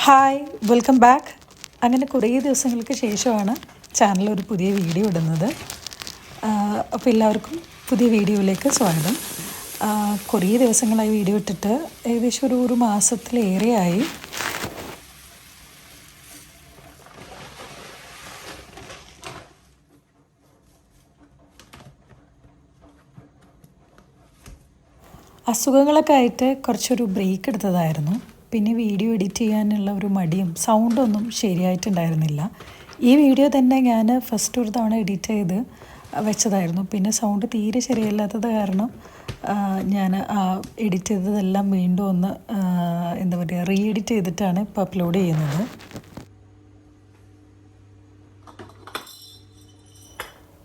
Hi welcome back. അങ്ങനെ കുറേ ദിവസങ്ങൾക്ക് ശേഷമാണ് ചാനലിൽ ഒരു പുതിയ വീഡിയോ ഇടുന്നത്. അപ്പോൾ എല്ലാവർക്കും പുതിയ വീഡിയോയിലേക്ക് സ്വാഗതം. കുറേ ദിവസങ്ങളായി വീഡിയോ ഇട്ടിട്ട് ഏകദേശം ഒരു മാസത്തിലേറെയായി. അസുഖങ്ങളൊക്കെ ആയിട്ട് കുറച്ചൊരു ബ്രേക്ക് എടുത്തതായിരുന്നു. പിന്നെ വീഡിയോ എഡിറ്റ് ചെയ്യാനുള്ള ഒരു മടിയും സൗണ്ടൊന്നും ശരിയായിട്ടുണ്ടായിരുന്നില്ല. ഈ വീഡിയോ തന്നെ ഞാൻ ഫസ്റ്റ് ഒരു തവണ എഡിറ്റ് ചെയ്ത് വെച്ചതായിരുന്നു. പിന്നെ സൗണ്ട് തീരെ ശരിയല്ലാത്തത് കാരണം ഞാൻ എഡിറ്റ് ചെയ്തതെല്ലാം വീണ്ടും ഒന്ന് എന്താ പറയുക റീ എഡിറ്റ് ചെയ്തിട്ടാണ് ഇപ്പോൾ അപ്ലോഡ് ചെയ്യുന്നത്.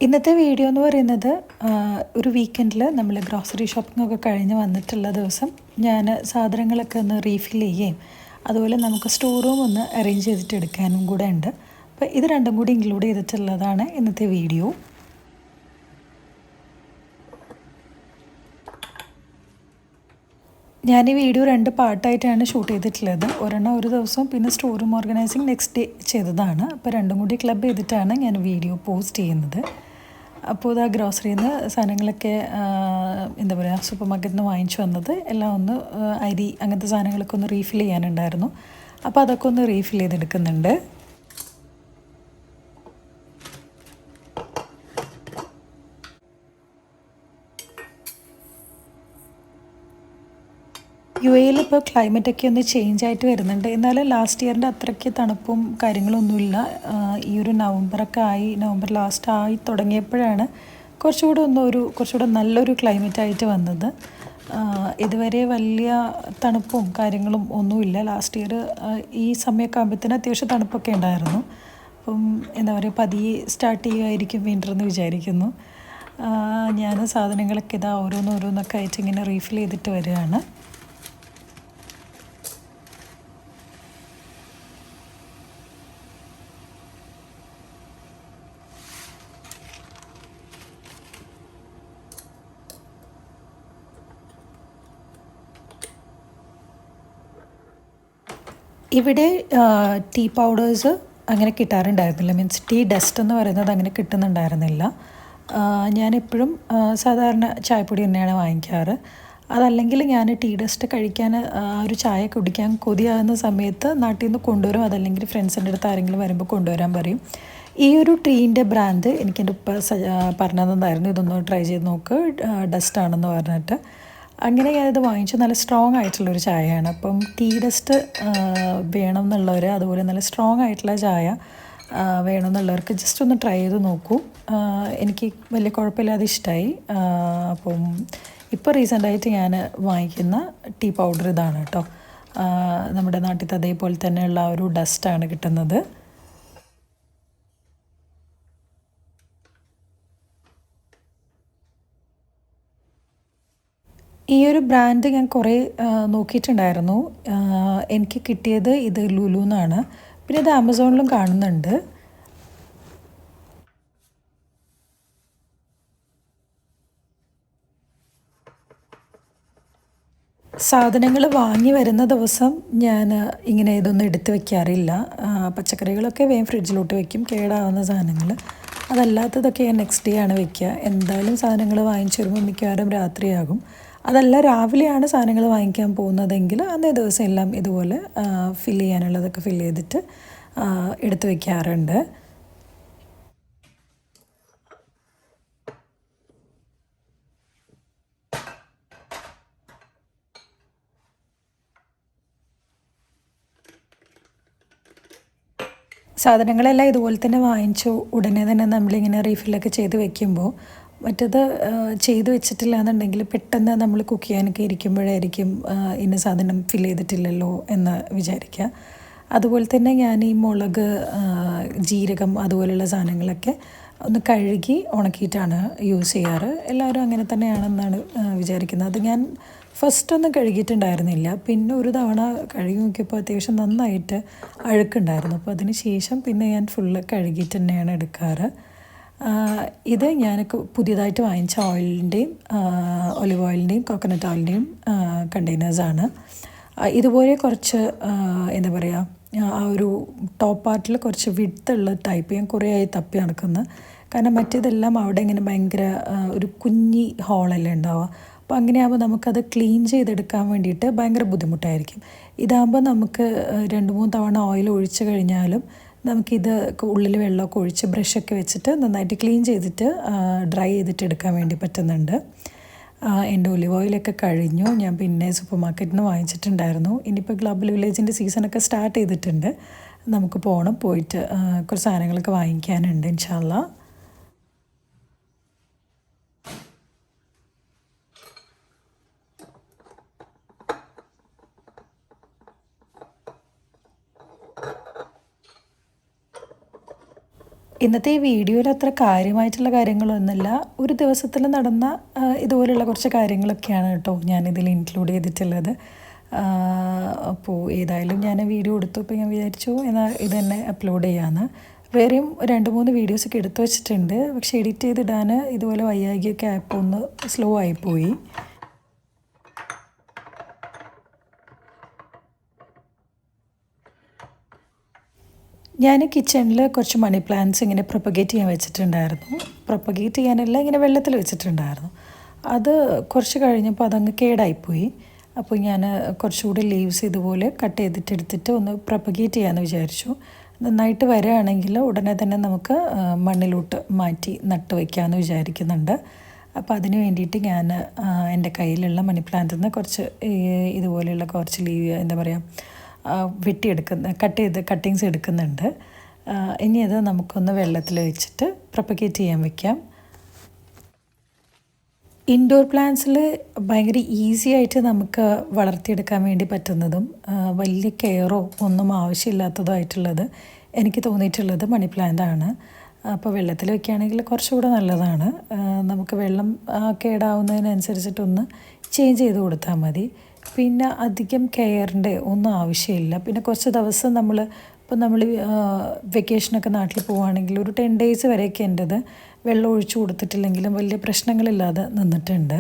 ഇന്നത്തെ വീഡിയോ എന്ന് പറയുന്നത് ഒരു വീക്കെൻഡിൽ നമ്മൾ ഗ്രോസറി ഷോപ്പിംഗ് ഒക്കെ കഴിഞ്ഞ് വന്നിട്ടുള്ള ദിവസം ഞാൻ സാധനങ്ങളൊക്കെ ഒന്ന് റീഫിൽ ചെയ്യുകയും അതുപോലെ നമുക്ക് സ്റ്റോർ റൂം ഒന്ന് അറേഞ്ച് ചെയ്തിട്ട് എടുക്കാനും കൂടെ ഉണ്ട്. അപ്പോൾ ഇത് രണ്ടും കൂടി ഇൻക്ലൂഡ് ചെയ്തിട്ടുള്ളതാണ് ഇന്നത്തെ വീഡിയോ. ഞാൻ ഈ വീഡിയോ 2 പാർട്ടായിട്ടാണ് ഷൂട്ട് ചെയ്തിട്ടുള്ളത്. ഒരെണ്ണം ഒരു ദിവസം പിന്നെ store room organising next day ചെയ്തതാണ്. അപ്പോൾ രണ്ടും കൂടി ക്ലബ് ചെയ്തിട്ടാണ് ഞാൻ വീഡിയോ പോസ്റ്റ് ചെയ്യുന്നത്. അപ്പോൾ ഇത് ഗ്രോസറിയിൽ നിന്ന് സാധനങ്ങളൊക്കെ എന്താ പറയുക സൂപ്പർ മാർക്കറ്റിൽ നിന്ന് വാങ്ങിച്ചു വന്നത് എല്ലാം ഒന്ന് അരി അങ്ങനത്തെ സാധനങ്ങളൊക്കെ ഒന്ന് റീഫിൽ ചെയ്യാനുണ്ടായിരുന്നു. അപ്പോൾ അതൊക്കെ ഒന്ന് റീഫിൽ ചെയ്തെടുക്കുന്നുണ്ട്. യു എയിൽ ഇപ്പോൾ ക്ലൈമറ്റൊക്കെ ഒന്ന് ചേഞ്ച് ആയിട്ട് വരുന്നുണ്ട്. എന്നാലും ലാസ്റ്റ് ഇയറിൻ്റെ അത്രയ്ക്ക് തണുപ്പും കാര്യങ്ങളൊന്നുമില്ല. ഈ ഒരു നവംബർ ലാസ്റ്റ് ആയി തുടങ്ങിയപ്പോഴാണ് കുറച്ചുകൂടെ നല്ലൊരു ക്ലൈമറ്റായിട്ട് വന്നത്. ഇതുവരെ വലിയ തണുപ്പും കാര്യങ്ങളും ഒന്നുമില്ല. ലാസ്റ്റ് ഇയർ ഈ സമയമൊക്കെ ആകുമ്പോഴത്തേന് അത്യാവശ്യം തണുപ്പൊക്കെ ഉണ്ടായിരുന്നു. അപ്പം എന്താ പറയുക പതിയെ സ്റ്റാർട്ട് ചെയ്യുമായിരിക്കും വിൻ്റർ എന്ന് വിചാരിക്കുന്നു. ഞാൻ സാധനങ്ങളൊക്കെ ഇതാ ഓരോന്നൊക്കെ ആയിട്ട് ഇങ്ങനെ റീഫിൽ ചെയ്തിട്ട് വരികയാണ്. ഇവിടെ ടീ പൗഡേഴ്സ് അങ്ങനെ കിട്ടാറുണ്ടായിരുന്നില്ല. മീൻസ് ടീ ഡസ്റ്റ് എന്ന് പറയുന്നത് അങ്ങനെ കിട്ടുന്നുണ്ടായിരുന്നില്ല. ഞാനെപ്പോഴും സാധാരണ ചായപ്പൊടി തന്നെയാണ് വാങ്ങിക്കാറ്. അതല്ലെങ്കിൽ ഞാൻ ടീ ഡസ്റ്റ് കഴിക്കാൻ ഒരു ചായ കുടിക്കാൻ കൊതിയാകുന്ന സമയത്ത് നാട്ടിൽ നിന്ന് കൊണ്ടുവരും. അതല്ലെങ്കിൽ ഫ്രണ്ട്സിൻ്റെ അടുത്ത് ആരെങ്കിലും വരുമ്പോൾ കൊണ്ടുവരാൻ പറയും. ഈ ഒരു ടീൻ്റെ ബ്രാൻഡ് എനിക്കെൻ്റെ ഉപ്പ പറഞ്ഞു തന്നതായിരുന്നു. ഇതൊന്ന് ട്രൈ ചെയ്ത് നോക്ക്, ഡസ്റ്റാണെന്ന് പറഞ്ഞിട്ട്. അങ്ങനെ ഞാനിത് വാങ്ങിച്ചു. നല്ല സ്ട്രോങ് ആയിട്ടുള്ളൊരു ചായയാണ്. അപ്പം ടീ ഡസ്റ്റ് വേണം എന്നുള്ളവർ, അതുപോലെ നല്ല സ്ട്രോങ് ആയിട്ടുള്ള ചായ വേണം എന്നുള്ളവർക്ക് ജസ്റ്റ് ഒന്ന് ട്രൈ ചെയ്ത് നോക്കൂ. എനിക്ക് വലിയ കുഴപ്പമില്ലാതെ ഇഷ്ടമായി. അപ്പം ഇപ്പോൾ റീസെൻ്റായിട്ട് ഞാൻ വാങ്ങിക്കുന്ന ടീ പൗഡർ ഇതാണ് കേട്ടോ. നമ്മുടെ നാട്ടിലത്തെ അതേപോലെ തന്നെയുള്ള ആ ഒരു ഡസ്റ്റാണ് കിട്ടുന്നത്. ഈ ഒരു ബ്രാൻഡ് ഞാൻ കുറേ നോക്കിയിട്ടുണ്ടായിരുന്നു. എനിക്ക് കിട്ടിയത് ഇത് ലുലു എന്നാണ്. പിന്നെ ഇത് ആമസോണിലും കാണുന്നുണ്ട്. സാധനങ്ങൾ വാങ്ങി വരുന്ന ദിവസം ഞാൻ ഇങ്ങനെ ഇതൊന്നും എടുത്ത് വയ്ക്കാറില്ല. പച്ചക്കറികളൊക്കെ വേഗം ഫ്രിഡ്ജിലോട്ട് വയ്ക്കും, കേടാവുന്ന സാധനങ്ങൾ. അതല്ലാത്തതൊക്കെ ഞാൻ നെക്സ്റ്റ് ഡേ ആണ് വയ്ക്കുക. എന്തായാലും സാധനങ്ങൾ വാങ്ങിച്ചു വരുമ്പോൾ മിക്കവാറും രാത്രിയാകും. അതല്ല രാവിലെയാണ് സാധനങ്ങൾ വാങ്ങിക്കാൻ പോകുന്നതെങ്കിൽ അന്നേ ദിവസം എല്ലാം ഇതുപോലെ ഫില്ല് ചെയ്യാനുള്ളതൊക്കെ ഫില്ല് ചെയ്തിട്ട് എടുത്ത് വയ്ക്കാറുണ്ട്. സാധനങ്ങളെല്ലാം ഇതുപോലെ തന്നെ വാങ്ങിച്ചു ഉടനെ തന്നെ നമ്മളിങ്ങനെ റീഫില്ലൊക്കെ ചെയ്ത് വെക്കുമ്പോൾ മറ്റത് ചെയ്ത് വെച്ചിട്ടില്ല എന്നുണ്ടെങ്കിൽ പെട്ടെന്ന് നമ്മൾ കുക്ക് ചെയ്യാനൊക്കെ ഇരിക്കുമ്പോഴായിരിക്കും ഇന്ന സാധനം ഫിൽ ചെയ്തിട്ടില്ലല്ലോ എന്ന് വിചാരിക്കുക. അതുപോലെ തന്നെ ഞാൻ ഈ മുളക്, ജീരകം അതുപോലെയുള്ള സാധനങ്ങളൊക്കെ ഒന്ന് കഴുകി ഉണക്കിയിട്ടാണ് യൂസ് ചെയ്യാറ്. എല്ലാവരും അങ്ങനെ തന്നെയാണെന്നാണ് വിചാരിക്കുന്നത്. അത് ഞാൻ ഫസ്റ്റൊന്നും കഴുകിയിട്ടുണ്ടായിരുന്നില്ല. പിന്നെ ഒരു തവണ കഴുകി നോക്കിയപ്പോൾ അത്യാവശ്യം നന്നായിട്ട് അഴുക്കുണ്ടായിരുന്നു. അപ്പോൾ അതിന് ശേഷം പിന്നെ ഞാൻ ഫുള്ള് കഴുകിയിട്ട് തന്നെയാണ് എടുക്കാറ്. ഇത് ഞാൻ പുതിയതായിട്ട് വാങ്ങിച്ച ഓയിലിൻ്റെയും ഒലിവ് ഓയിലിൻ്റെയും കോക്കനട്ട് ഓയിലിൻ്റെയും കണ്ടെയ്നേഴ്സാണ്. ഇതുപോലെ കുറച്ച് എന്താ പറയുക, ആ ഒരു ടോപ്പ് പാർട്ടിൽ കുറച്ച് വിഡ്ത്തുള്ള ടൈപ്പ് ഞാൻ കുറേ ആയി തപ്പി നടക്കുന്നത്. കാരണം മറ്റേതെല്ലാം അവിടെ ഇങ്ങനെ ഭയങ്കര ഒരു കുഞ്ഞി ഹോളല്ലേ ഉണ്ടാവുക. അപ്പോൾ അങ്ങനെയാകുമ്പോൾ നമുക്കത് ക്ലീൻ ചെയ്തെടുക്കാൻ വേണ്ടിയിട്ട് ഭയങ്കര ബുദ്ധിമുട്ടായിരിക്കും. ഇതാകുമ്പോൾ നമുക്ക് 2-3 തവണ ഓയിൽ ഒഴിച്ച് കഴിഞ്ഞാലും നമുക്കിത് ഉള്ളിൽ വെള്ളമൊക്കെ ഒഴിച്ച് ബ്രഷൊക്കെ വെച്ചിട്ട് നന്നായിട്ട് ക്ലീൻ ചെയ്തിട്ട് ഡ്രൈ ചെയ്തിട്ട് എടുക്കാൻ വേണ്ടി പറ്റുന്നുണ്ട്. എൻ്റെ ഒലിവ് ഓയിലൊക്കെ കഴിഞ്ഞു. ഞാൻ പിന്നെ സൂപ്പർ മാർക്കറ്റിൽ നിന്ന് വാങ്ങിച്ചിട്ടുണ്ടായിരുന്നു. ഇനിയിപ്പോൾ ഗ്ലോബൽ വില്ലേജിൻ്റെ സീസണൊക്കെ സ്റ്റാർട്ട് ചെയ്തിട്ടുണ്ട്. നമുക്ക് പോകണം, പോയിട്ട് കുറച്ച് സാധനങ്ങളൊക്കെ വാങ്ങിക്കാനുണ്ട് ഇൻഷാ അല്ലാ. ഇന്നത്തെ ഈ വീഡിയോയിൽ അത്ര കാര്യമായിട്ടുള്ള കാര്യങ്ങളൊന്നുമില്ല. ഒരു ദിവസത്തിൽ നടന്ന ഇതുപോലെയുള്ള കുറച്ച് കാര്യങ്ങളൊക്കെയാണ് കേട്ടോ ഞാനിതിൽ ഇൻക്ലൂഡ് ചെയ്തിട്ടുള്ളത്. അപ്പോൾ ഏതായാലും ഞാൻ വീഡിയോ എടുത്തപ്പോൾ ഞാൻ വിചാരിച്ചു എന്നാൽ ഇത് തന്നെ അപ്ലോഡ് ചെയ്യാമെന്ന്. വേറെയും 2-3 വീഡിയോസൊക്കെ എടുത്തു വെച്ചിട്ടുണ്ട്. പക്ഷേ എഡിറ്റ് ചെയ്തിടാൻ ഇതുപോലെ വയ്യായികയൊക്കെ ആയപ്പോൾ ഒന്ന് സ്ലോ ആയിപ്പോയി. ഞാൻ കിച്ചണിൽ കുറച്ച് മണി പ്ലാന്റ്സ് ഇങ്ങനെ പ്രൊപ്പഗേറ്റ് ചെയ്യാൻ വെച്ചിട്ടുണ്ടായിരുന്നു. പ്രൊപ്പഗേറ്റ് ചെയ്യാനല്ല, ഇങ്ങനെ വെള്ളത്തിൽ വെച്ചിട്ടുണ്ടായിരുന്നു. അത് കുറച്ച് കഴിഞ്ഞപ്പോൾ അതങ്ങ് കേടായിപ്പോയി. അപ്പോൾ ഞാൻ കുറച്ചുകൂടി ലീവ്സ് ഇതുപോലെ കട്ട് ചെയ്തിട്ട് എടുത്തിട്ട് ഒന്ന് പ്രൊപ്പഗേറ്റ് ചെയ്യാമെന്ന് വിചാരിച്ചു. നന്നായിട്ട് വരികയാണെങ്കിൽ ഉടനെ തന്നെ നമുക്ക് മണ്ണിലോട്ട് മാറ്റി നട്ട് വയ്ക്കാമെന്ന് വിചാരിക്കുന്നുണ്ട്. അപ്പോൾ അതിന് വേണ്ടിയിട്ട് ഞാൻ എൻ്റെ കയ്യിലുള്ള മണി പ്ലാന്റിൽ നിന്ന് കുറച്ച് ഇതുപോലെയുള്ള കുറച്ച് ലീവ് എന്താ പറയുക കട്ടിങ്സ് എടുക്കുന്നുണ്ട്. ഇനി അത് നമുക്കൊന്ന് വെള്ളത്തിൽ വെച്ചിട്ട് പ്രൊപ്പഗേറ്റ് ചെയ്യാൻ വെക്കാം. ഇൻഡോർ പ്ലാന്റ്സിൽ ഭയങ്കര ഈസി ആയിട്ട് നമുക്ക് വളർത്തിയെടുക്കാൻ വേണ്ടി പറ്റുന്നതും വലിയ കെയറോ ഒന്നും ആവശ്യമില്ലാത്തതോ ആയിട്ടുള്ളത് എനിക്ക് തോന്നിയിട്ടുള്ളത് മണി പ്ലാന്റ് ആണ്. അപ്പോൾ വെള്ളത്തിൽ വെക്കുകയാണെങ്കിൽ കുറച്ചുകൂടെ നല്ലതാണ്. നമുക്ക് വെള്ളം കേടാവുന്നതിനനുസരിച്ചിട്ടൊന്ന് ചേഞ്ച് ചെയ്ത് കൊടുത്താൽ മതി. പിന്നെ അധികം കെയറിൻ്റെ ഒന്നും ആവശ്യമില്ല. പിന്നെ കുറച്ച് ദിവസം ഇപ്പോൾ നമ്മൾ വെക്കേഷനൊക്കെ നാട്ടിൽ പോവുകയാണെങ്കിൽ ഒരു 10 days വരെയൊക്കെ എൻ്റെത് വെള്ളം ഒഴിച്ചു കൊടുത്തിട്ടില്ലെങ്കിലും വലിയ പ്രശ്നങ്ങളില്ലാതെ നിന്നിട്ടുണ്ട്.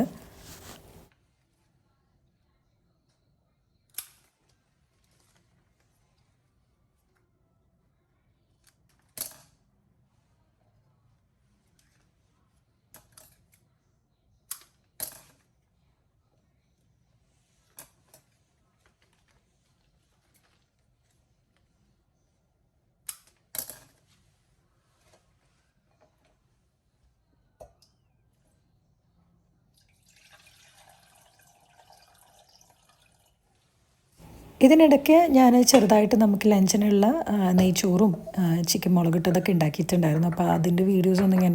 ഇതിനിടയ്ക്ക് ഞാൻ ചെറുതായിട്ട് നമുക്ക് ലഞ്ചിനുള്ള നെയ്ച്ചോറും ചിക്കൻ മുളകിട്ടതൊക്കെ ഉണ്ടാക്കിയിട്ടുണ്ടായിരുന്നു. അപ്പോൾ അതിൻ്റെ വീഡിയോസൊന്നും ഞാൻ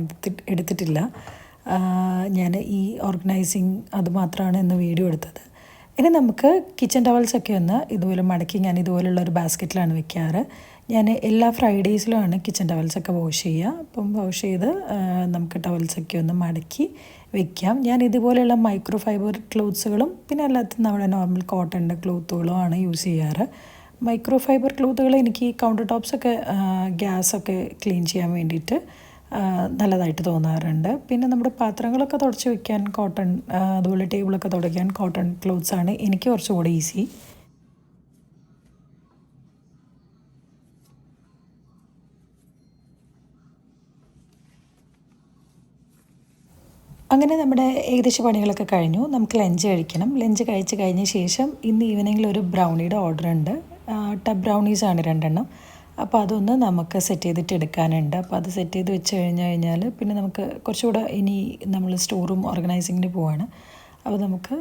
എടുത്തിട്ടില്ല. ഞാൻ ഈ ഓർഗനൈസിങ് അത് മാത്രമാണ് ഇന്ന് വീഡിയോ എടുത്തത്. ഇനി നമുക്ക് കിച്ചൺ ടവൽസൊക്കെ ഒന്ന് ഇതുപോലെ മടക്കി ഞാൻ ഇതുപോലുള്ളൊരു ബാസ്ക്കറ്റിലാണ് വെക്കാറ്. ഞാൻ എല്ലാ ഫ്രൈഡേയ്സിലുമാണ് കിച്ചൺ ടവൽസൊക്കെ വാഷ് ചെയ്യുക. അപ്പം വാഷ് ചെയ്ത് നമുക്ക് ടവൽസൊക്കെ ഒന്ന് മടക്കി വെക്കാം. ഞാൻ ഇതുപോലെയുള്ള മൈക്രോ ഫൈബർ ക്ലോത്ത്സുകളും പിന്നെ അല്ലാത്ത നമ്മുടെ നോർമൽ കോട്ടൻ്റെ ക്ലോത്തുകളും ആണ് യൂസ് ചെയ്യാറ്. മൈക്രോ ഫൈബർ ക്ലോത്തുകൾ എനിക്ക് കൗണ്ടർ ടോപ്സൊക്കെ ഗ്യാസൊക്കെ ക്ലീൻ ചെയ്യാൻ വേണ്ടിയിട്ട് നല്ലതായിട്ട് തോന്നാറുണ്ട്. പിന്നെ നമ്മുടെ പാത്രങ്ങളൊക്കെ തുടച്ച് വെക്കാൻ കോട്ടൺ, അതുപോലെ ടേബിളൊക്കെ തുടയ്ക്കാൻ കോട്ടൺ ക്ലോത്ത്സാണ് എനിക്ക് കുറച്ചുകൂടി ഈസി. അങ്ങനെ നമ്മുടെ ഏകദേശം പണികളൊക്കെ കഴിഞ്ഞു. നമുക്ക് ലഞ്ച് കഴിക്കണം. ലഞ്ച് കഴിച്ച് കഴിഞ്ഞ ശേഷം ഇന്ന് ഈവനിങ്ങിൽ ഒരു ബ്രൗണിയുടെ ഓർഡർ ഉണ്ട്. ടബ് ബ്രൗണീസാണ് 2 എണ്ണം. അപ്പോൾ അതൊന്ന് നമുക്ക് സെറ്റ് ചെയ്തിട്ട് എടുക്കാനുണ്ട്. അപ്പോൾ അത് സെറ്റ് ചെയ്ത് വെച്ച് കഴിഞ്ഞാൽ പിന്നെ നമുക്ക് കുറച്ചുകൂടെ ഇനി നമ്മൾ സ്റ്റോറും ഓർഗനൈസിങ്ങിന് പോവാണ്. അപ്പോൾ നമുക്ക്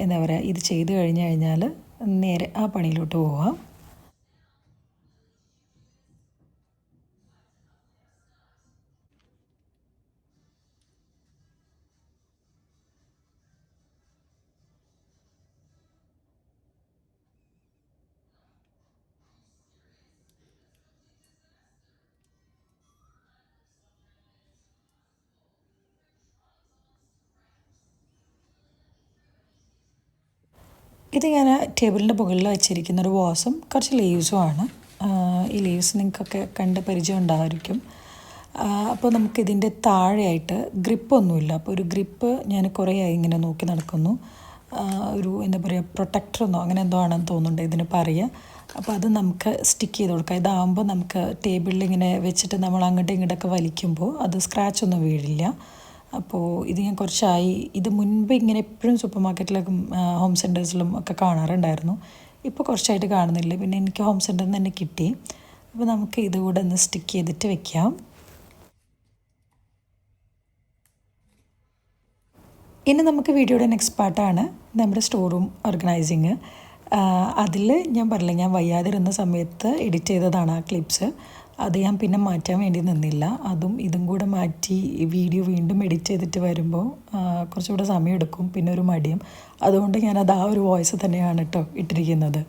എന്താ പറയുക, ഇത് ചെയ്ത് കഴിഞ്ഞാൽ നേരെ ആ പണിയിലോട്ട് പോവാം. ഇത് ഞാൻ ടേബിളിൻ്റെ മുകളിൽ വെച്ചിരിക്കുന്ന ഒരു വാസും കുറച്ച് ലീവ്സുമാണ്. ഈ ലീവ്സ് നിങ്ങൾക്കൊക്കെ കണ്ട് പരിചയം ഉണ്ടായിരിക്കും. അപ്പോൾ നമുക്കിതിൻ്റെ താഴെയായിട്ട് ഗ്രിപ്പൊന്നുമില്ല. അപ്പോൾ ഒരു ഗ്രിപ്പ് ഞാൻ കുറേ ആയി ഇങ്ങനെ നോക്കി നടക്കുന്നു. ഒരു എന്താ പറയുക പ്രൊട്ടക്ടറെന്നോ അങ്ങനെ എന്തോ ആണെന്ന് തോന്നുന്നുണ്ട് ഇതിന് പറയുക. അപ്പോൾ അത് നമുക്ക് സ്റ്റിക്ക് ചെയ്ത് കൊടുക്കാം. ഇതാകുമ്പോൾ നമുക്ക് ടേബിളിൽ ഇങ്ങനെ വെച്ചിട്ട് നമ്മൾ അങ്ങോട്ടും ഇങ്ങോട്ടൊക്കെ വലിക്കുമ്പോൾ അത് സ്ക്രാച്ചൊന്നും വീഴില്ല. അപ്പോൾ ഇത് ഞാൻ കുറച്ചായി, ഇത് മുൻപ് ഇങ്ങനെ എപ്പോഴും സൂപ്പർ മാർക്കറ്റിലൊക്കെ ഹോം സെൻറ്റേഴ്സിലും ഒക്കെ കാണാറുണ്ടായിരുന്നു. ഇപ്പോൾ കുറച്ചായിട്ട് കാണുന്നില്ല. പിന്നെ എനിക്ക് ഹോം സെൻറ്ററിൽ നിന്ന് തന്നെ കിട്ടി. അപ്പോൾ നമുക്ക് ഇതുകൂടെ ഒന്ന് സ്റ്റിക്ക് ചെയ്തിട്ട് വെക്കാം. ഇനി നമുക്ക് വീഡിയോയുടെ നെക്സ്റ്റ് പാർട്ടാണ് നമ്മുടെ സ്റ്റോർ റൂം ഓർഗനൈസിങ്. അതിൽ ഞാൻ പറഞ്ഞില്ല, ഞാൻ വയ്യാതിരുന്ന സമയത്ത് എഡിറ്റ് ചെയ്തതാണ് ആ ക്ലിപ്സ്. അത് ഞാൻ പിന്നെ മാറ്റാൻ വേണ്ടി നിന്നില്ല. അതും ഇതും കൂടെ മാറ്റി വീഡിയോ വീണ്ടും എഡിറ്റ് ചെയ്തിട്ട് വരുമ്പോൾ കുറച്ചുകൂടെ സമയം എടുക്കും, പിന്നെ ഒരു മടിയും. അതുകൊണ്ട് ഞാനത് ആ ഒരു വോയിസ് തന്നെയാണ് കേട്ടോ ഇട്ടിരിക്കുന്നത്.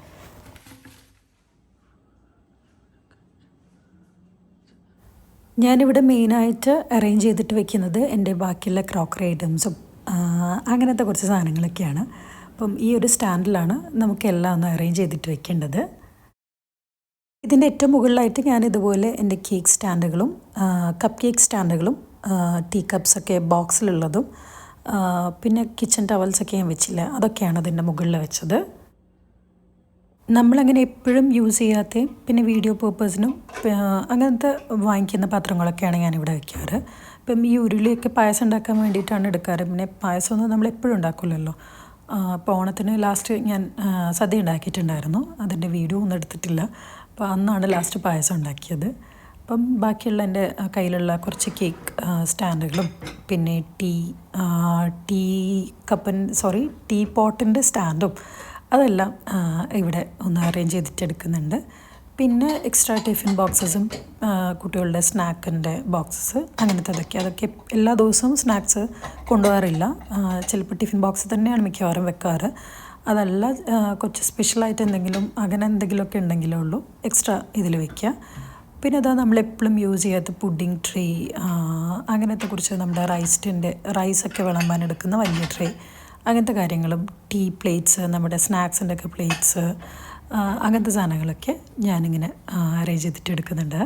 ഞാനിവിടെ മെയിനായിട്ട് അറേഞ്ച് ചെയ്തിട്ട് വെക്കുന്നത് എൻ്റെ ബാക്കിയുള്ള ക്രോക്കറി ഐറ്റംസും അങ്ങനത്തെ കുറച്ച് സാധനങ്ങളൊക്കെയാണ്. അപ്പം ഈ ഒരു സ്റ്റാൻഡിലാണ് നമുക്കെല്ലാം ഒന്ന് അറേഞ്ച് ചെയ്തിട്ട് വെക്കേണ്ടത്. ഇതിൻ്റെ ഏറ്റവും മുകളിലായിട്ട് ഞാൻ ഇതുപോലെ എൻ്റെ കേക്ക് സ്റ്റാൻഡുകളും കപ്പ് കേക്ക് സ്റ്റാൻഡുകളും ടീ കപ്സൊക്കെ ബോക്സിലുള്ളതും പിന്നെ കിച്ചൺ ടവൽസൊക്കെ ഞാൻ വെച്ചില്ല, അതൊക്കെയാണ് അതിൻ്റെ മുകളിൽ വെച്ചത്. നമ്മളങ്ങനെ എപ്പോഴും യൂസ് ചെയ്യാത്ത പിന്നെ വീഡിയോ പേർപ്പസിനും അങ്ങനത്തെ വാങ്ങിക്കുന്ന പാത്രങ്ങളൊക്കെയാണ് ഞാനിവിടെ വയ്ക്കാറ്. ഇപ്പം ഈ ഉരുളിയൊക്കെ പായസം ഉണ്ടാക്കാൻ വേണ്ടിയിട്ടാണ് എടുക്കാറ്. പിന്നെ പായസമൊന്നും നമ്മൾ എപ്പോഴും ഉണ്ടാക്കില്ലല്ലോ. അപ്പോൾ ഓണത്തിന് ലാസ്റ്റ് ഞാൻ സദ്യ ഉണ്ടാക്കിയിട്ടുണ്ടായിരുന്നു. അതിൻ്റെ വീഡിയോ ഒന്നും എടുത്തിട്ടില്ല. അപ്പോൾ അന്നാണ് ലാസ്റ്റ് പായസം ഉണ്ടാക്കിയത്. അപ്പം ബാക്കിയുള്ള എൻ്റെ കയ്യിലുള്ള കുറച്ച് കേക്ക് സ്റ്റാൻഡുകളും പിന്നെ ടീ പോട്ടിൻ്റെ സ്റ്റാൻഡും അതെല്ലാം ഇവിടെ ഒന്ന് അറേഞ്ച് ചെയ്തിട്ടെടുക്കുന്നുണ്ട്. പിന്നെ എക്സ്ട്രാ ടിഫിൻ ബോക്സസും കുട്ടികളുടെ സ്നാക്കിൻ്റെ ബോക്സസ് അതൊക്കെ എല്ലാ ദിവസവും സ്നാക്സ് കൊണ്ടുപോകാറില്ല. ചിലപ്പോൾ ടിഫിൻ ബോക്സ് തന്നെയാണ് മിക്കവാറും വെക്കാറ്. അതല്ല കുറച്ച് സ്പെഷ്യലായിട്ട് എന്തെങ്കിലും അങ്ങനെ എന്തെങ്കിലുമൊക്കെ ഉണ്ടെങ്കിലേ ഉള്ളൂ എക്സ്ട്രാ ഇതിൽ വയ്ക്കുക. പിന്നെ അതാ നമ്മളെപ്പോഴും യൂസ് ചെയ്യാത്ത പുഡിംഗ് ട്രേ, അങ്ങനത്തെ കുറിച്ച് നമ്മുടെ റൈസൊക്കെ വിളമ്പാനെടുക്കുന്ന വലിയ ട്രേ, അങ്ങനത്തെ കാര്യങ്ങളും ടീ പ്ലേറ്റ്സ്, നമ്മുടെ സ്നാക്സിൻ്റെ ഒക്കെ പ്ലേറ്റ്സ്, അങ്ങനത്തെ സാധനങ്ങളൊക്കെ ഞാനിങ്ങനെ അറേഞ്ച് ചെയ്തിട്ട് എടുക്കുന്നുണ്ട്.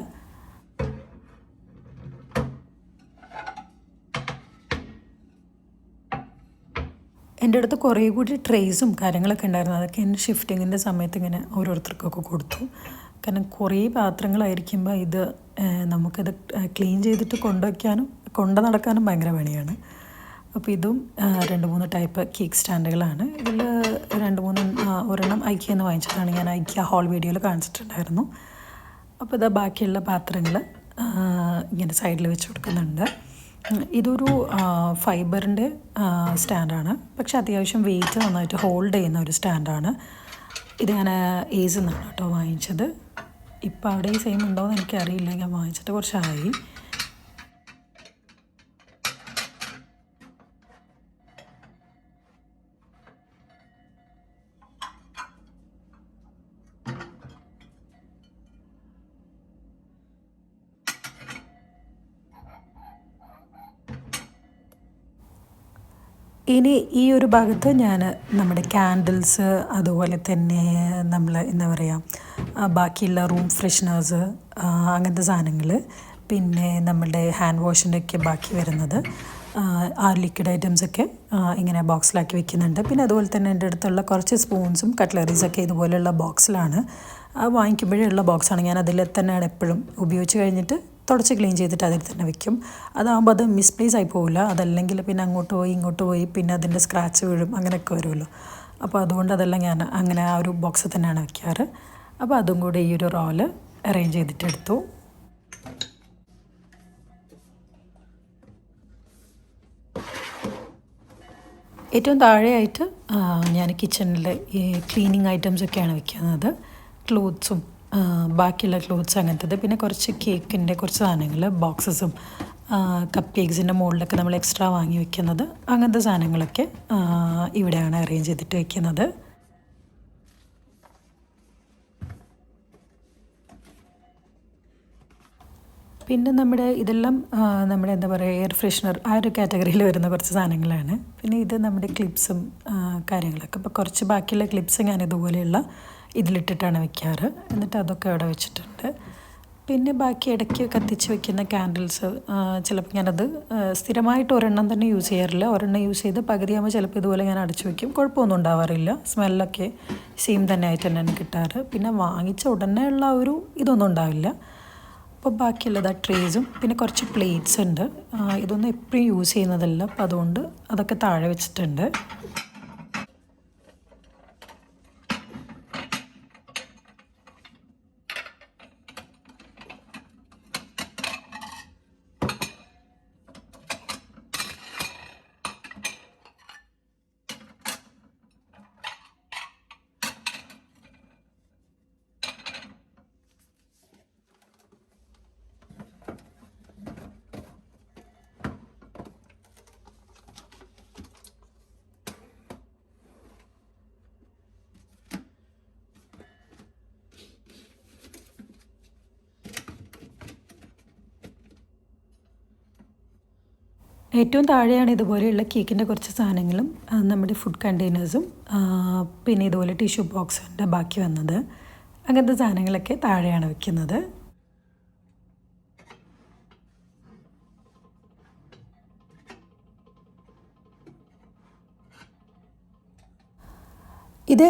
എൻ്റെ അടുത്ത് കുറേ കൂടി ട്രേസും കാര്യങ്ങളൊക്കെ ഉണ്ടായിരുന്നു. അതൊക്കെ എൻ്റെ ഷിഫ്റ്റിങ്ങിൻ്റെ സമയത്ത് ഇങ്ങനെ ഓരോരുത്തർക്കൊക്കെ കൊടുത്തു. കാരണം കുറേ പാത്രങ്ങളായിരിക്കുമ്പോൾ ഇത് നമുക്കത് ക്ലീൻ ചെയ്തിട്ട് കൊണ്ടു നടക്കാനും ഭയങ്കര പണിയാണ്. അപ്പോൾ ഇതും 2-3 ടൈപ്പ് കേക്ക് സ്റ്റാൻഡുകളാണ്. ഇതിൽ 2-3 ഒരെണ്ണം ഐക്യന്ന് വാങ്ങിച്ചതാണ്. ഞാൻ ഐക്യ ഹോൾ വീഡിയോയിൽ കാണിച്ചിട്ടുണ്ടായിരുന്നു. അപ്പോൾ ഇതാ ബാക്കിയുള്ള പാത്രങ്ങൾ ഇങ്ങനെ സൈഡിൽ വെച്ച് കൊടുക്കുന്നുണ്ട്. ഇതൊരു ഫൈബറിൻ്റെ സ്റ്റാൻഡാണ്, പക്ഷെ അത്യാവശ്യം വെയിറ്റ് നന്നായിട്ട് ഹോൾഡ് ചെയ്യുന്ന ഒരു സ്റ്റാൻഡാണ്. ഇത് ഞാൻ ഏസ് എന്നാണ് കേട്ടോ വാങ്ങിച്ചത്. ഇപ്പോൾ അവിടെ ഈ സെയിം ഉണ്ടോ എന്ന് എനിക്കറിയില്ല, ഞാൻ വാങ്ങിച്ചിട്ട് കുറച്ചായി. ഇനി ഈ ഒരു ഭാഗത്ത് ഞാൻ നമ്മുടെ ക്യാൻഡിൽസ്, അതുപോലെ തന്നെ നമ്മൾ എന്താ പറയുക ബാക്കിയുള്ള റൂം ഫ്രഷ്നേഴ്സ്, അങ്ങനത്തെ സാധനങ്ങൾ, പിന്നെ നമ്മുടെ ഹാൻഡ് വാഷിൻ്റെ ഒക്കെ ബാക്കി വരുന്നത് ആ ലിക്വിഡ് ഐറ്റംസൊക്കെ ഇങ്ങനെ ബോക്സിലാക്കി വെക്കുന്നുണ്ട്. പിന്നെ അതുപോലെ തന്നെ എൻ്റെ അടുത്തുള്ള കുറച്ച് സ്പൂൺസും കട്ട്ലറീസൊക്കെ ഇതുപോലെയുള്ള ബോക്സിലാണ്. വാങ്ങിക്കുമ്പോഴേ ഉള്ള ബോക്സാണ്. ഞാൻ അതിൽ തന്നെയാണ് എപ്പോഴും ഉപയോഗിച്ച് കഴിഞ്ഞിട്ട് തുടച്ച് ക്ലീൻ ചെയ്തിട്ട് അതിൽ തന്നെ വെക്കും. അതാകുമ്പോൾ അത് മിസ്പ്ലേസ് ആയി പോവില്ല. അതല്ലെങ്കിൽ പിന്നെ അങ്ങോട്ട് പോയി ഇങ്ങോട്ട് പോയി പിന്നെ അതിൻ്റെ സ്ക്രാച്ച് വീഴും, അങ്ങനെയൊക്കെ വരുമല്ലോ. അപ്പോൾ അതുകൊണ്ട് അതെല്ലാം ഞാൻ അങ്ങനെ ആ ഒരു ബോക്സിൽ തന്നെയാണ് വയ്ക്കാറ്. അപ്പോൾ അതും കൂടി ഈ ഒരു റോള് അറേഞ്ച് ചെയ്തിട്ടെടുത്തു. ഏറ്റവും താഴെയായിട്ട് ഞാൻ കിച്ചണിൽ ഈ ക്ലീനിങ് ഐറ്റംസൊക്കെയാണ് വെക്കുന്നത്. ക്ലോത്ത്സും ബാക്കിയുള്ള ക്ലോത്ത്സ് അങ്ങനത്തത്, പിന്നെ കുറച്ച് കേക്കിൻ്റെ കുറച്ച് സാധനങ്ങൾ, ബോക്സസും കപ്പ് കേക്ക്സിൻ്റെ മുകളിലൊക്കെ നമ്മൾ എക്സ്ട്രാ വാങ്ങി വെക്കുന്നത്, അങ്ങനത്തെ സാധനങ്ങളൊക്കെ ഇവിടെയാണ് അറേഞ്ച് ചെയ്തിട്ട് വെക്കുന്നത്. പിന്നെ ഇതെല്ലാം നമ്മുടെ എന്താ പറയുക എയർ ഫ്രഷ്നർ ആ ഒരു കാറ്റഗറിയിൽ വരുന്ന കുറച്ച് സാധനങ്ങളാണ്. പിന്നെ ഇത് നമ്മുടെ ക്ലിപ്സും കാര്യങ്ങളൊക്കെ. അപ്പോൾ കുറച്ച് ബാക്കിയുള്ള ക്ലിപ്സ് ഞാൻ ഇതുപോലെയുള്ള ഇതിലിട്ടിട്ടാണ് വെക്കാറ്. എന്നിട്ട് അതൊക്കെ അവിടെ വെച്ചിട്ടുണ്ട്. പിന്നെ ബാക്കി ഇടയ്ക്ക് കത്തിച്ച് വെക്കുന്ന ക്യാൻഡിൽസ് ചിലപ്പോൾ ഞാനത് സ്ഥിരമായിട്ട് ഒരെണ്ണം തന്നെ യൂസ് ചെയ്യാറില്ല. ഒരെണ്ണം യൂസ് ചെയ്ത് പകുതിയാകുമ്പോൾ ചിലപ്പോൾ ഇതുപോലെ ഞാൻ അടച്ചു വയ്ക്കും. കുഴപ്പമൊന്നും ഉണ്ടാവാറില്ല. സ്മെല്ലൊക്കെ സെയിം തന്നെ ആയിട്ട് തന്നെയാണ് കിട്ടാറ്. പിന്നെ വാങ്ങിച്ച ഉടനെ ഉള്ള ഒരു ഇതൊന്നും ഉണ്ടാവില്ല. അപ്പോൾ ബാക്കിയുള്ളത് ട്രേസും പിന്നെ കുറച്ച് പ്ലേറ്റ്സ് ഉണ്ട്. ഇതൊന്നും എപ്പോഴും യൂസ് ചെയ്യുന്നതല്ല. അപ്പോൾ അതുകൊണ്ട് അതൊക്കെ താഴെ വെച്ചിട്ടുണ്ട്. ഏറ്റവും താഴെയാണ് ഇതുപോലെയുള്ള കേക്കിൻ്റെ കുറച്ച് സാധനങ്ങളും നമ്മുടെ ഫുഡ് കണ്ടെയ്നേഴ്സും പിന്നെ ഇതുപോലെ ടിഷ്യൂ ബോക്സ് ഉണ്ട് ബാക്കി വന്നത്. അങ്ങനത്തെ സാധനങ്ങളൊക്കെ താഴെയാണ് വെക്കുന്നത്. ഇത്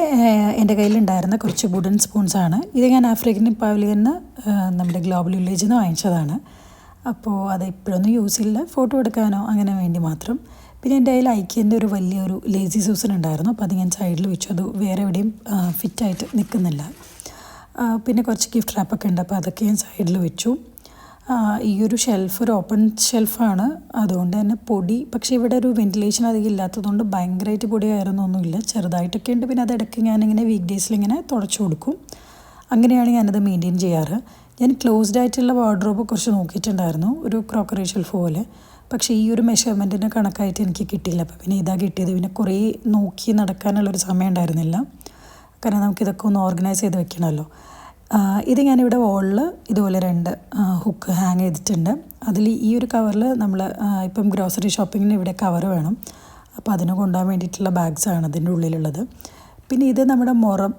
എൻ്റെ കയ്യിലുണ്ടായിരുന്ന കുറച്ച് വുഡൻ സ്പൂൺസാണ്. ഇത് ഞാൻ ആഫ്രിക്കൻ പവലിയനിൽ നിന്ന് നമ്മുടെ ഗ്ലോബൽ വില്ലേജിൽ നിന്ന് വാങ്ങിച്ചതാണ്. അപ്പോൾ അത് ഇപ്പോഴൊന്നും യൂസ് ഇല്ല, ഫോട്ടോ എടുക്കാനോ അങ്ങനെ വേണ്ടി മാത്രം. പിന്നെ എൻ്റെ കയ്യിൽ ഐക്യൻ്റെ ഒരു വലിയൊരു ലേസി സൂസൻ ഉണ്ടായിരുന്നു. അപ്പോൾ അത് ഞാൻ സൈഡിൽ വെച്ചു. അത് വേറെ എവിടെയും ഫിറ്റായിട്ട് നിൽക്കുന്നില്ല. പിന്നെ കുറച്ച് ഗിഫ്റ്റ് റാപ്പൊക്കെ ഉണ്ട്. അപ്പോൾ അതൊക്കെ ഞാൻ സൈഡിൽ വെച്ചു. ഈ ഒരു ഷെൽഫ് ഒരു ഓപ്പൺ ഷെൽഫാണ്. അതുകൊണ്ട് തന്നെ പൊടി, പക്ഷേ ഇവിടെ ഒരു വെൻറ്റിലേഷൻ അധികം ഇല്ലാത്തതുകൊണ്ട് ഭയങ്കരമായിട്ട് പൊടി കയറുന്നൊന്നുമില്ല. ചെറുതായിട്ടൊക്കെ ഉണ്ട്. പിന്നെ അതിടയ്ക്ക് ഞാനിങ്ങനെ വീക്ക് ഡേയ്സിലിങ്ങനെ തുടച്ചു കൊടുക്കും. അങ്ങനെയാണ് ഞാനത് മെയിൻറ്റെയിൻ ചെയ്യാറ്. ഞാൻ ക്ലോസ്ഡ് ആയിട്ടുള്ള വാർഡ്രോബ് കുറച്ച് നോക്കിയിട്ടുണ്ടായിരുന്നു, ഒരു ക്രോക്കറി ഷെൽഫ് പോലെ. പക്ഷേ ഈ ഒരു മെഷർമെൻറ്റിന് കണക്കായിട്ട് എനിക്ക് കിട്ടിയില്ല. അപ്പോൾ പിന്നെ ഇതാ കിട്ടിയത്. പിന്നെ കുറേ നോക്കി നടക്കാനുള്ളൊരു സമയം ഉണ്ടായിരുന്നില്ല. കാരണം നമുക്കിതൊക്കെ ഒന്ന് ഓർഗനൈസ് ചെയ്ത് വെക്കണമല്ലോ. ഇത് ഞാനിവിടെ വോളിൽ ഇതുപോലെ 2 ഹുക്ക് ഹാങ് ചെയ്തിട്ടുണ്ട്. അതിൽ ഈ ഒരു കവറിൽ നമ്മൾ ഇപ്പം ഗ്രോസറി ഷോപ്പിങ്ങിന് ഇവിടെ കവർ വേണം. അപ്പോൾ അതിന് കൊണ്ടുപോകാൻ വേണ്ടിയിട്ടുള്ള ബാഗ്സാണ് അതിൻ്റെ ഉള്ളിലുള്ളത്. പിന്നെ ഇത് നമ്മുടെ മുറം,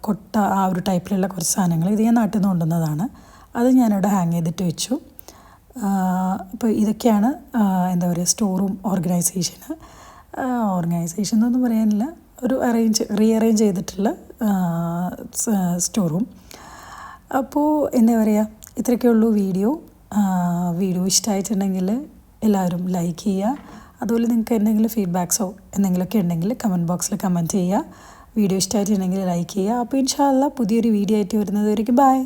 കൊട്ട, ആ ഒരു ടൈപ്പിലുള്ള കുറച്ച് സാധനങ്ങൾ. ഇത് ഞാൻ നാട്ടിൽ നിന്ന് കൊണ്ടുവന്നതാണ്. അത് ഞാനിവിടെ ഹാങ് ചെയ്തിട്ട് വെച്ചു. അപ്പോൾ ഇതൊക്കെയാണ് എന്താ പറയുക സ്റ്റോർ റൂം ഓർഗനൈസേഷൻ എന്നൊന്നും പറയാനില്ല, ഒരു റീഅറേഞ്ച് ചെയ്തിട്ടുള്ള സ്റ്റോർ റൂം. അപ്പോൾ എന്താ പറയുക, ഇത്രയൊക്കെ ഉള്ളൂ വീഡിയോ ഇഷ്ടമായിട്ടുണ്ടെങ്കിൽ എല്ലാവരും ലൈക്ക് ചെയ്യുക. അതുപോലെ നിങ്ങൾക്ക് എന്തെങ്കിലും ഫീഡ്ബാക്സോ എന്തെങ്കിലുമൊക്കെ ഉണ്ടെങ്കിൽ കമൻറ്റ് ബോക്സിൽ കമൻറ്റ് ചെയ്യുക. വീഡിയോ ഇഷ്ടമായിട്ടുണ്ടെങ്കിൽ ലൈക്ക് ചെയ്യുക. അപ്പോൾ ഇൻഷാ അല്ലാഹ് പുതിയൊരു വീഡിയോ ആയിട്ട് വരുന്നത് വരയ്ക്കും. ബൈ.